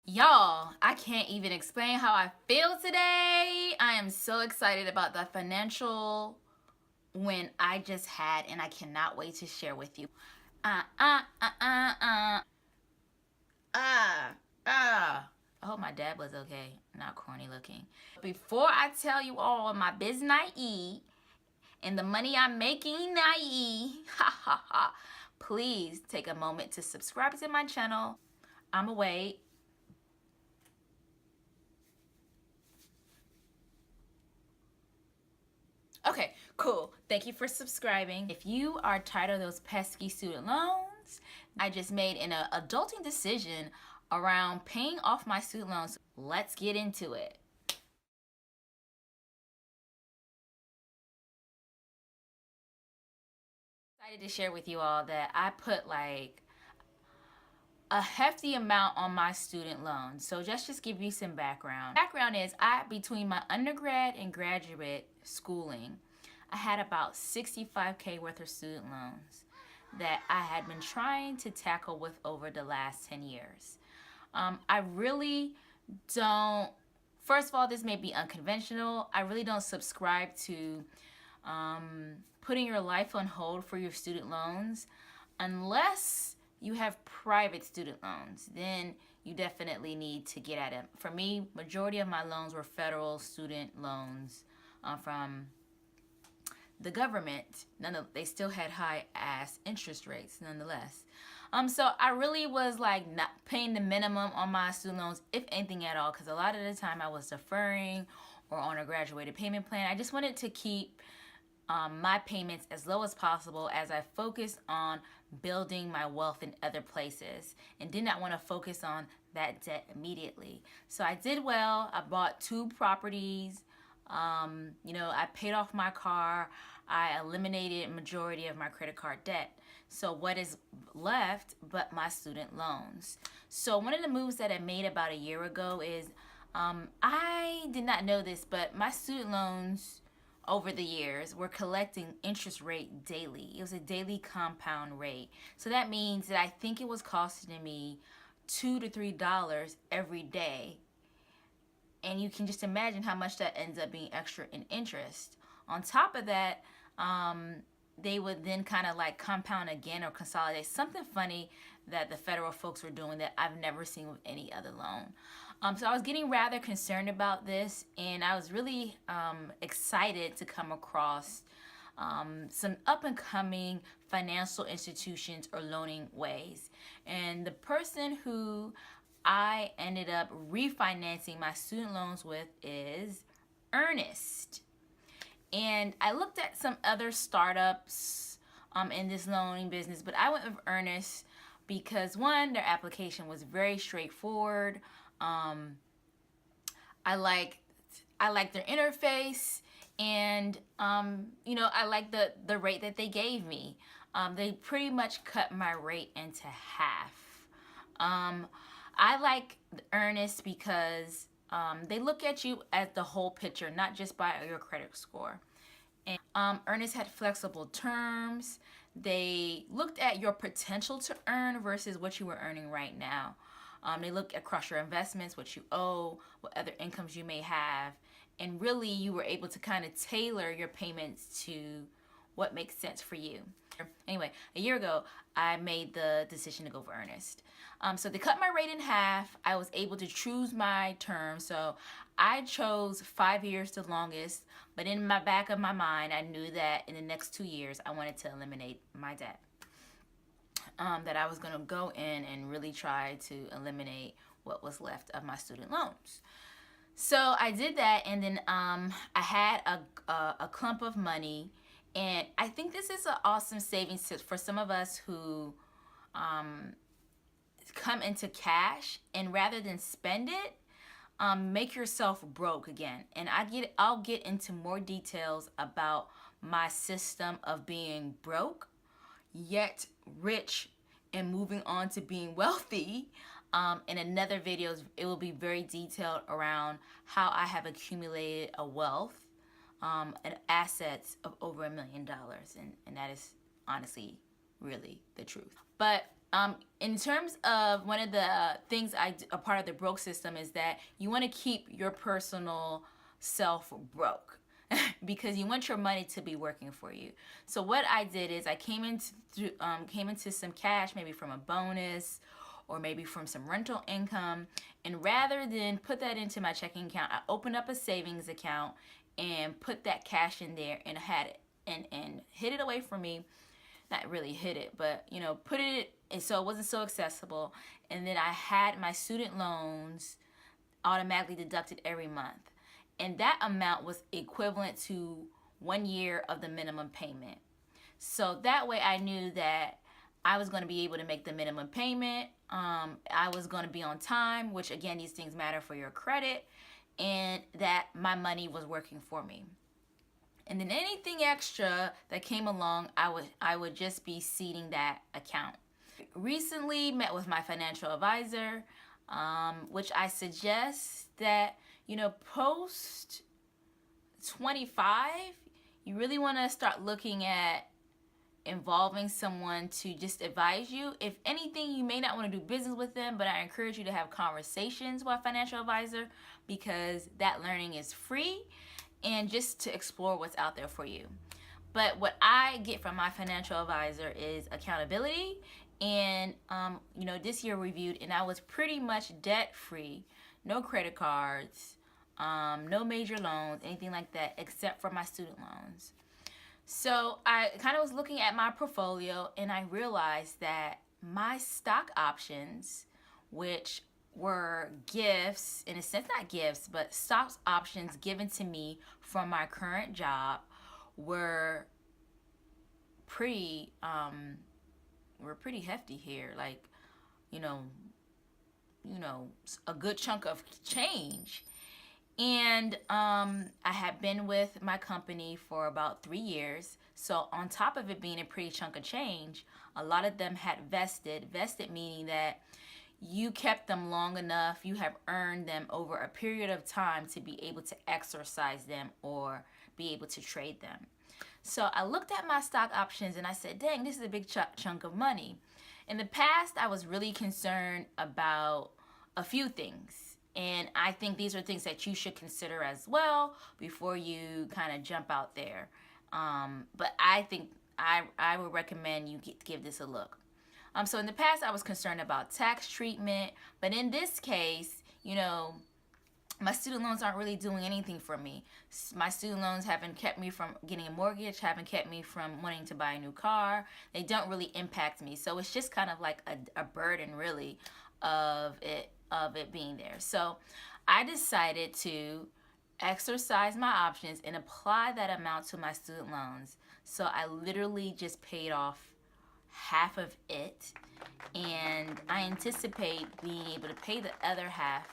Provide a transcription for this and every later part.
Y'all, I can't even explain how I feel today. I am so excited about the financial win I just had, and I cannot wait to share with you. Uh, uh, uh, uh, uh. Ah, ah. I hope my dad was okay, not corny looking. Before I tell you all my business I eat and the money I'm making I eat, ha ha ha, please take a moment to subscribe to my channel. I'm away. Okay, cool. Thank you for subscribing. If you are tired of those pesky student loans, I just made an adulting decision around paying off my student loans. Let's get into it. Excited to share with you all that I put like a hefty amount on my student loans. So just give you some background. Background is between my undergrad and graduate schooling, I had about $65K worth of student loans that I had been trying to tackle with over the last 10 years. I really don't, first of all, this may be unconventional. I really don't subscribe to putting your life on hold for your student loans unless you have private student loans. Then you definitely need to get at it. For me, majority of my loans were federal student loans from the government. They still had high ass interest rates nonetheless. So I really was like not paying the minimum on my student loans, if anything at all, because a lot of the time I was deferring or on a graduated payment plan. I just wanted to keep my payments as low as possible as I focused on building my wealth in other places and did not want to focus on that debt immediately. So I did well. I bought 2 properties. I paid off my car. I eliminated majority of my credit card debt. So what is left but my student loans? So one of the moves that I made about a year ago is I did not know this, but my student loans over the years were collecting interest rate daily. It was a daily compound rate. So that means that I think it was costing me $2 to $3 every day. And you can just imagine how much that ends up being extra in interest. On top of that, they would then kind of like compound again or consolidate. Something funny that the federal folks were doing that I've never seen with any other loan. So I was getting rather concerned about this, and I was really excited to come across some up-and-coming financial institutions or loaning ways. And the person who I ended up refinancing my student loans with is Earnest. And I looked at some other startups in this loaning business, but I went with Earnest because one, their application was very straightforward. I like their interface, and I like the rate that they gave me. They pretty much cut my rate into half. I like Earnest because they look at you at the whole picture, not just by your credit score. And Earnest had flexible terms. They looked at your potential to earn versus what you were earning right now. They look across your investments, what you owe, what other incomes you may have, and really you were able to kind of tailor your payments to what makes sense for you. Anyway, a year ago, I made the decision to go for Earnest. So they cut my rate in half. I was able to choose my term. So I chose 5 years the longest, but in my back of my mind, I knew that in the next 2 years, I wanted to eliminate my debt. That I was going to go in and really try to eliminate what was left of my student loans. So I did that, and then I had a clump of money, and I think this is an awesome savings tip for some of us who come into cash, and rather than spend it, make yourself broke again. And I'll get into more details about my system of being broke yet rich and moving on to being wealthy. In another video, it will be very detailed around how I have accumulated a wealth and assets of over $1 million, and that is honestly really the truth. But In terms of one of the things a part of the broke system is that you want to keep your personal self broke because you want your money to be working for you. So what I did is I came into some cash, maybe from a bonus or maybe from some rental income, and rather than put that into my checking account, I opened up a savings account and put that cash in there and had it and hid it away from me. Not really hid it, but put it and so it wasn't so accessible. And then I had my student loans automatically deducted every month, and that amount was equivalent to 1 year of the minimum payment. So that way I knew that I was going to be able to make the minimum payment. I was going to be on time, which again, these things matter for your credit, and that my money was working for me. And then anything extra that came along, I would just be seeding that account. Recently met with my financial advisor, which I suggest that, post 25, you really want to start looking at involving someone to just advise you. If anything, you may not want to do business with them, but I encourage you to have conversations with a financial advisor because that learning is free and just to explore what's out there for you. But what I get from my financial advisor is accountability. And, this year reviewed, and I was pretty much debt free, no credit cards, no major loans, anything like that, except for my student loans. So I kind of was looking at my portfolio, and I realized that my stock options, which were gifts, in a sense, not gifts, but stock options given to me from my current job, were pretty hefty here, like, a good chunk of change. And I had been with my company for about 3 years. So on top of it being a pretty chunk of change, a lot of them had vested meaning that you kept them long enough, you have earned them over a period of time to be able to exercise them or be able to trade them. So I looked at my stock options and I said, dang, this is a big chunk of money. In the past, I was really concerned about a few things. And I think these are things that you should consider as well before you kind of jump out there. But I think I would recommend you give this a look. So in the past, I was concerned about tax treatment. But in this case, my student loans aren't really doing anything for me. My student loans haven't kept me from getting a mortgage, haven't kept me from wanting to buy a new car. They don't really impact me. So it's just kind of like a burden, really, of it being there. So I decided to exercise my options and apply that amount to my student loans. So I literally just paid off half of it, and I anticipate being able to pay the other half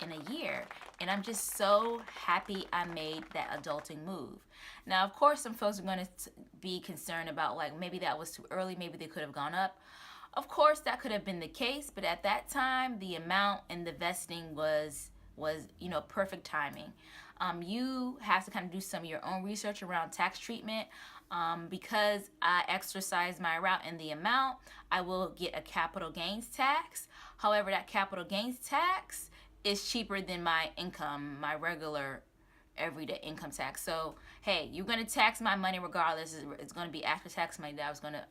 in a year. And I'm just so happy I made that adulting move. Now, of course, some folks are going to be concerned about, like, maybe that was too early, maybe they could have gone up. Of course, that could have been the case, but at that time, the amount and the vesting was perfect timing. You have to kind of do some of your own research around tax treatment. Because I exercise my route in the amount, I will get a capital gains tax. However, that capital gains tax is cheaper than my income, my regular everyday income tax. So, hey, you're going to tax my money regardless. It's going to be after tax money that I was going to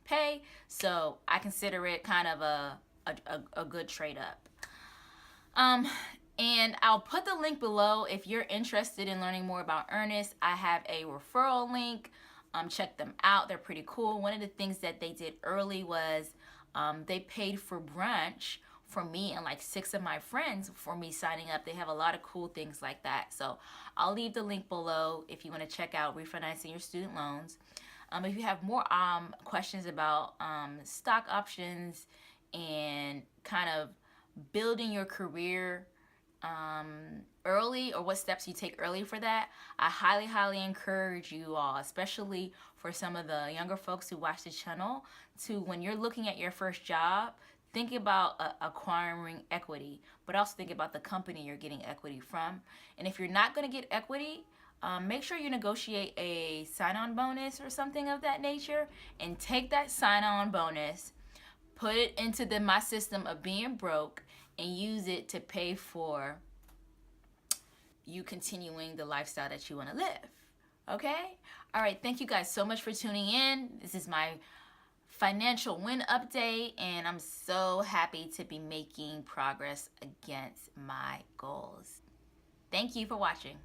pay. So I consider it kind of a good trade up. And I'll put the link below if you're interested in learning more about Earnest. I have a referral link. Check them out. They're pretty cool. One of the things that they did early was they paid for brunch for me and like 6 of my friends for me signing up. They have a lot of cool things like that. So I'll leave the link below if you want to check out refinancing your student loans. If you have more questions about stock options and kind of building your career early, or what steps you take early for that, I highly encourage you all, especially for some of the younger folks who watch the channel, to, when you're looking at your first job, think about acquiring equity, but also think about the company you're getting equity from. And if you're not going to get equity, make sure you negotiate a sign-on bonus or something of that nature, and take that sign-on bonus, put it into my system of being broke, and use it to pay for you continuing the lifestyle that you want to live. Okay? All right, thank you guys so much for tuning in. This is my financial win update, and I'm so happy to be making progress against my goals. Thank you for watching.